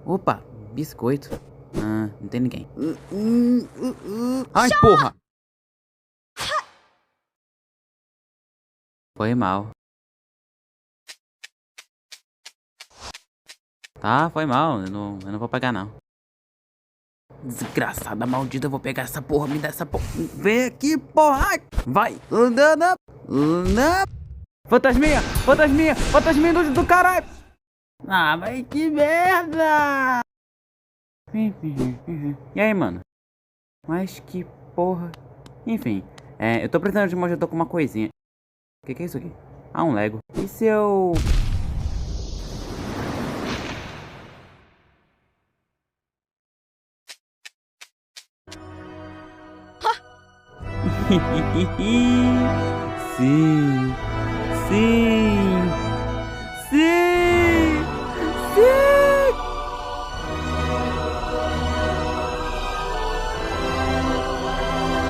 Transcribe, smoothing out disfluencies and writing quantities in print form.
Opa, biscoito. Ah, não tem ninguém. Ai, porra! Foi mal. Tá, foi mal. Eu não vou pegar, não. Desgraçada, maldita, eu vou pegar essa porra, me dá essa porra. Vem aqui, porra! Ai, vai! Não! Fantasminha! Fantasminha! Fantasminha do caralho! Ah, mas que merda! E aí, mano? Mas que porra. Enfim, eu tô precisando de uma ajuda com uma coisinha. O que é isso aqui? Ah, um Lego. E se eu... Sim, sim.